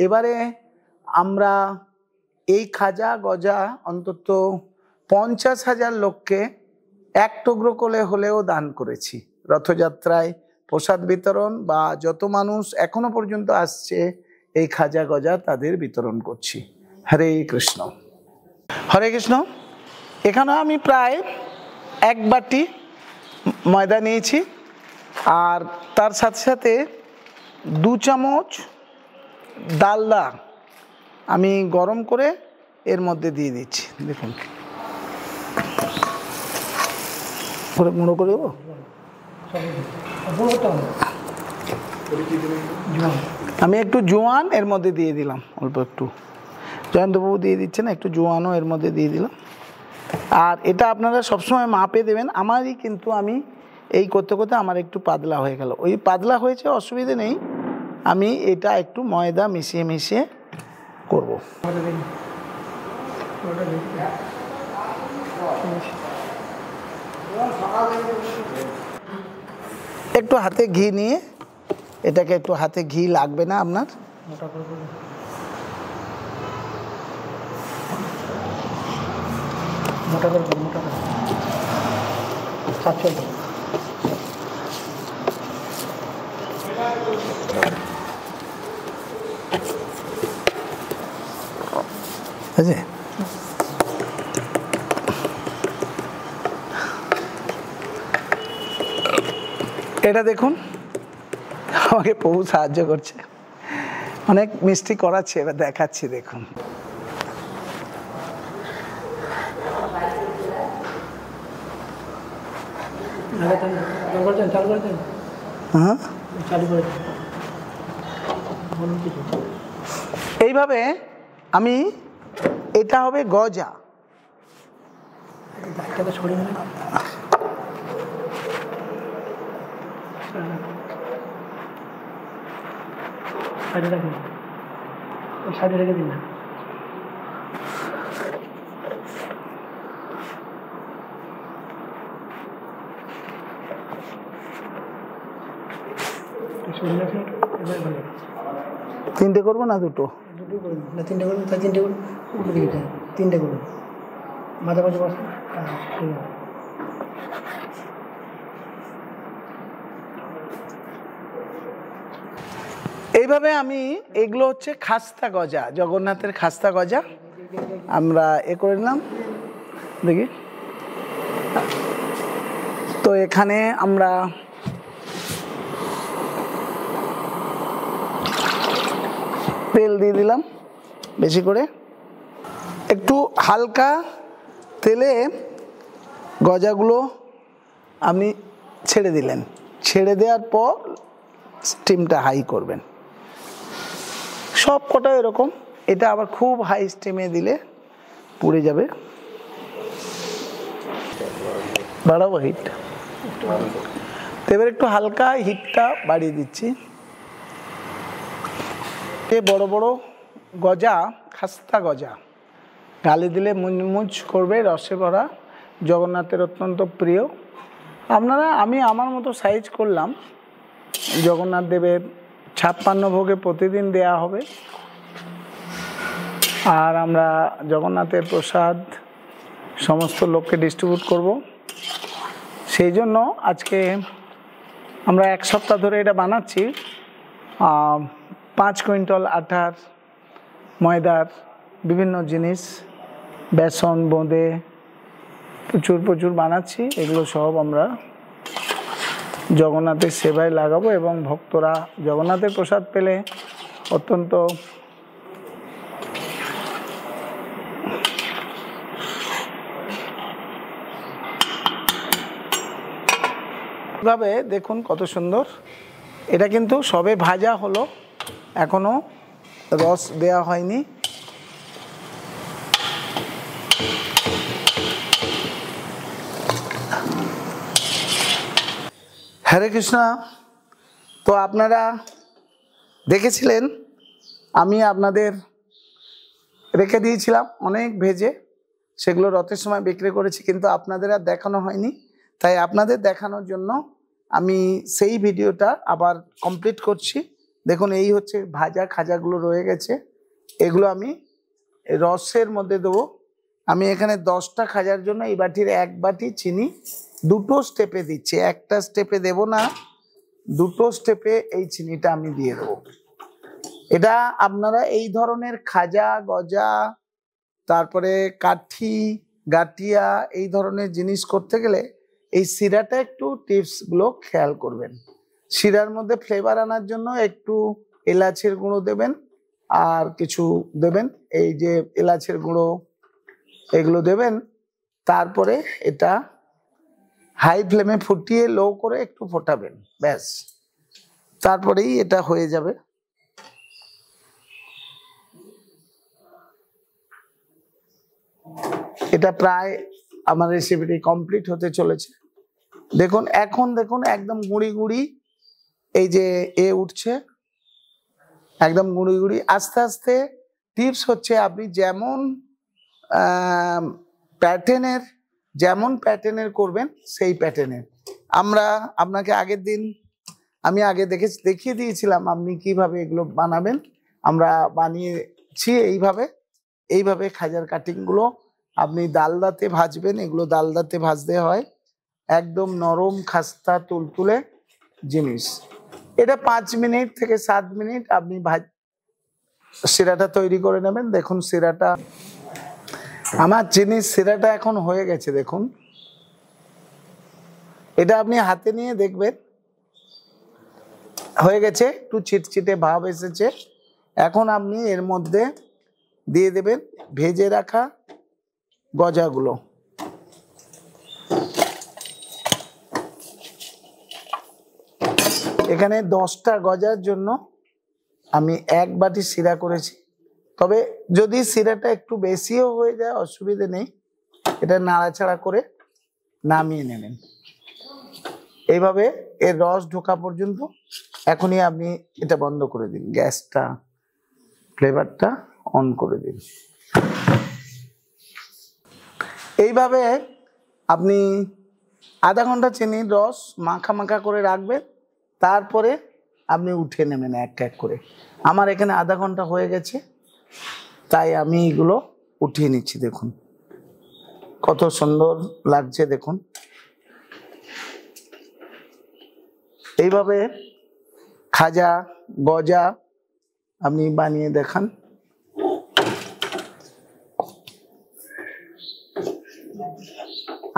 এবারে আমরা এই খাজা গজা অন্তত 50,000 লোককে এক টুকরো করে হলেও দান করেছি। রথযাত্রায় প্রসাদ বিতরণ বা যত মানুষ এখনো পর্যন্ত আসছে এই খাজা গজা তাদের বিতরণ করছি। হরে কৃষ্ণ। হরে কৃষ্ণ। এখানে আমি প্রায় 1 বাটি ময়দা নিয়েছি, আর তার সাথে সাথে 2 চামচ ডালদা আমি গরম করে এর মধ্যে দিয়ে দিচ্ছি। দেখুন গুঁড়ো করে দেবো। আমি একটু জোয়ান এর মধ্যে দিয়ে দিলাম, অল্প একটু জয়ন্তবাবু দিয়ে দিচ্ছেন, একটু জোয়ানও এর মধ্যে দিয়ে দিলাম। আর এটা আপনারা সবসময় মাপে দেবেন। আমারই কিন্তু আমি এই করতে করতে আমার একটু পাতলা হয়ে গেল। ওই পাতলা হয়েছে, অসুবিধে নেই, আমি এটা একটু ময়দা মিশিয়ে মিশিয়ে করব। একটু হাতে ঘি নিয়ে এটাকে, একটু হাতে ঘি লাগবে না আপনার, মোটা করে এটা দেখুন আমাকে প্রভু সাহায্য করছে, অনেক মিষ্টি করাচ্ছে। এবার দেখাচ্ছি, দেখুন এইভাবে আমি, এটা হবে গজা। রেখে দিন না। তিনটে করবো না দুটো? না তিনটে করবো, তাই তিনটে করবো, তিনটে করবো, মাঝামাঝি বসে। এইভাবে আমি, এগুলো হচ্ছে খাস্তা গজা, জগন্নাথের খাস্তা গজা আমরা করে নিলাম। দেখি তো এখানে আমরা তেল দিয়ে দিলাম বেশি করে, একটু হালকা তেলে গজাগুলো আপনি ছেড়ে দিলেন। ছেড়ে দেওয়ার পর স্টিমটা হাই করবেন, সব কটা এরকম। এটা আবার খুব হাই স্টিমে দিলে পুড়ে যাবে। বাড়াবো হিট, এবার একটু হালকা হিটটা বাড়িয়ে দিচ্ছি। বড় বড় গজা, খাস্তা গজা গালে দিলে মুচমুচ করবে, রসে ভরা, জগন্নাথের অত্যন্ত প্রিয়। আপনারা, আমি আমার মতো সাইজ করলাম। জগন্নাথ দেবের 56 ভোগে প্রতিদিন দেয়া হবে, আর আমরা জগন্নাথের প্রসাদ সমস্ত লোককে ডিস্ট্রিবিউট করব। সেই জন্য আজকে আমরা 1 সপ্তাহ ধরে এটা বানাচ্ছি। 5 কুইন্টাল আটার, ময়দার, বিভিন্ন জিনিস, বেসন, বোঁদে, প্রচুর প্রচুর বানাচ্ছি। এগুলো সব আমরা জগন্নাথের সেবায় লাগাবো, এবং ভক্তরা জগন্নাথের প্রসাদ পেলে অত্যন্ত ভাবে। দেখুন কত সুন্দর, এটা কিন্তু সবে ভাজা হলো, এখনো রস দেয়া হয়নি। হরে কৃষ্ণ। তো আপনারা দেখেছিলেন, আমি আপনাদের রেখে দিয়েছিলাম অনেক ভেজে, সেগুলো রথের সময় বিক্রি করেছি, কিন্তু আপনাদের আর দেখানো হয়নি। তাই আপনাদের দেখানোর জন্য আমি সেই ভিডিওটা আবার কমপ্লিট করছি। দেখুন এই হচ্ছে ভাজা খাজাগুলো রয়ে গেছে, এগুলো আমি রসের মধ্যে দেবো। আমি এখানে 10টা খাজার জন্য এই বাটির 1 বাটি চিনি 2টো স্টেপে দিচ্ছি, একটা স্টেপে দেব না, 2টো স্টেপে এই চিনিটা আমি দিয়ে দেবো। এটা আপনারা এই ধরনের খাজা গজা তারপরে কাঠি গাটিয়া এই ধরনের জিনিস করতে গেলে এই শিরাটা একটু টিপসগুলো খেয়াল করবেন। শিরার মধ্যে ফ্লেভার আনার জন্য একটু এলাচের গুঁড়ো দেবেন, আর কিছু দেবেন এই যে এলাচের গুঁড়ো, এগুলো দেবেন। তারপরে এটা হাই ফ্লেমে ফুটিয়ে লো করে একটু ফোটাবেন, ব্যাস, তারপরেই এটা হয়ে যাবে। এটা প্রায় আমার রেসিপিটি কমপ্লিট হতে চলেছে। দেখুন এখন দেখুন একদম গুঁড়ি গুঁড়ি এই যে উঠছে, একদম গুঁড়ি গুঁড়ি। আস্তে আস্তে টিপস হচ্ছে আপনি যেমন প্যাটার্নের করবেন সেই প্যাটার্নের। আপনাকে আগের দিন আমি দেখিয়ে দিয়েছিলাম আপনি কিভাবে এগুলো বানাবেন। আমরা বানিয়েছি এইভাবে খাজার কাটিংগুলো আপনি ডালদাতে ভাজবেন। এগুলো ডালদাতে ভাজতে হয়, একদম নরম খাস্তা তুলতুলে জিনিস। এটা 5 মিনিট থেকে 7 মিনিট আপনি শিরাটা তৈরি করে নেবেন। দেখুন শিরাটা, আমার শিরাটা এখন হয়ে গেছে। দেখুন এটা আপনি হাতে নিয়ে দেখবেন হয়ে গেছে, একটু ছিটছিটে ভাব এসেছে। এখন আপনি এর মধ্যে দিয়ে দেবেন ভেজে রাখা গজাগুলো। এখানে 10টা গজার জন্য আমি 1 বাটি শিরা করেছি, তবে যদি শিরাটা একটু বেশিও হয়ে যায় অসুবিধে নেই, এটা নাড়াচাড়া করে নামিয়ে নেবেন। এইভাবে এর রস ঢোকা পর্যন্ত এখনই আপনি এটা বন্ধ করে দিন, গ্যাসটা ফ্লেভারটা অন করে দিন। এইভাবে আপনি আধা ঘন্টা চিনির রস মাখা মাখা করে রাখবেন, তারপরে আপনি উঠে নেবেন এক এক করে। আমার এখানে আধা ঘন্টা হয়ে গেছে, তাই আমি এগুলো উঠিয়ে নিচ্ছি। দেখুন কত সুন্দর লাগছে। দেখুন এইভাবে খাজা গজা আপনি বানিয়ে দেখান।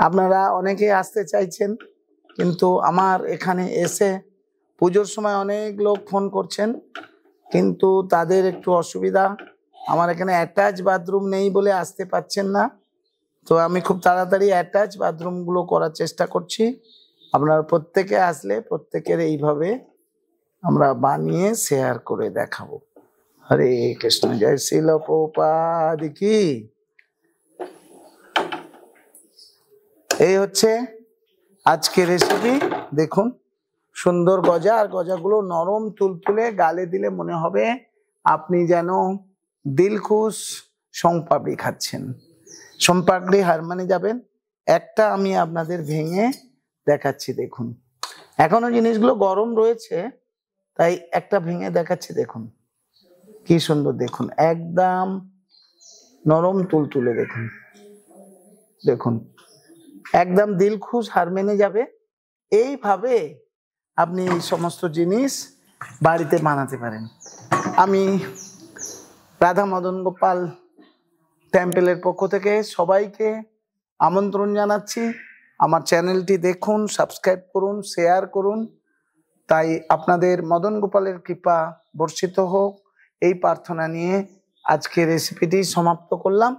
আপনারা অনেকেই আসতে চাইছেন, কিন্তু আমার এখানে এসে পুজোর সময় অনেক লোক ফোন করছেন, কিন্তু তাদের একটু অসুবিধা, আমার এখানে অ্যাটাচ বাথরুম নেই বলে আসতে পারছেন না। তো আমি খুব তাড়াতাড়ি অ্যাটাচ বাথরুমগুলো করার চেষ্টা করছি। আপনারা প্রত্যেকে আসলে প্রত্যেকের এইভাবে আমরা বানিয়ে শেয়ার করে দেখাবো। হরে কৃষ্ণ, জয় শিল প্রভুপাদ কি। এই হচ্ছে আজকে রেসিপি। দেখুন সুন্দর গজা, আর গজাগুলো নরম তুলতুলে, গালে দিলে মনে হবে আপনি যেন দিলখুশ সোমপাপড়ি খাচ্ছেন। সোমপাপড়ি হার মানে যাবেন। একটা আমি আপনাদের ভেঙে দেখাচ্ছি। দেখুন এখনো জিনিসগুলো গরম রয়েছে, তাই একটা ভেঙে দেখাচ্ছি। দেখুন কি সুন্দর, দেখুন একদম নরম তুলতুলে। দেখুন দেখুন একদম দিলখুশ হার মেনে যাবে। এইভাবে আপনি এই সমস্ত জিনিস বাড়িতে বানাতে পারেন। আমি রাধা মদন গোপাল টেম্পলের পক্ষ থেকে সবাইকে আমন্ত্রণ জানাচ্ছি। আমার চ্যানেলটি দেখুন, সাবস্ক্রাইব করুন, শেয়ার করুন। তাই আপনাদের মদন গোপালের কৃপা বর্ষিত হোক এই প্রার্থনা নিয়ে আজকে রেসিপিটি সমাপ্ত করলাম।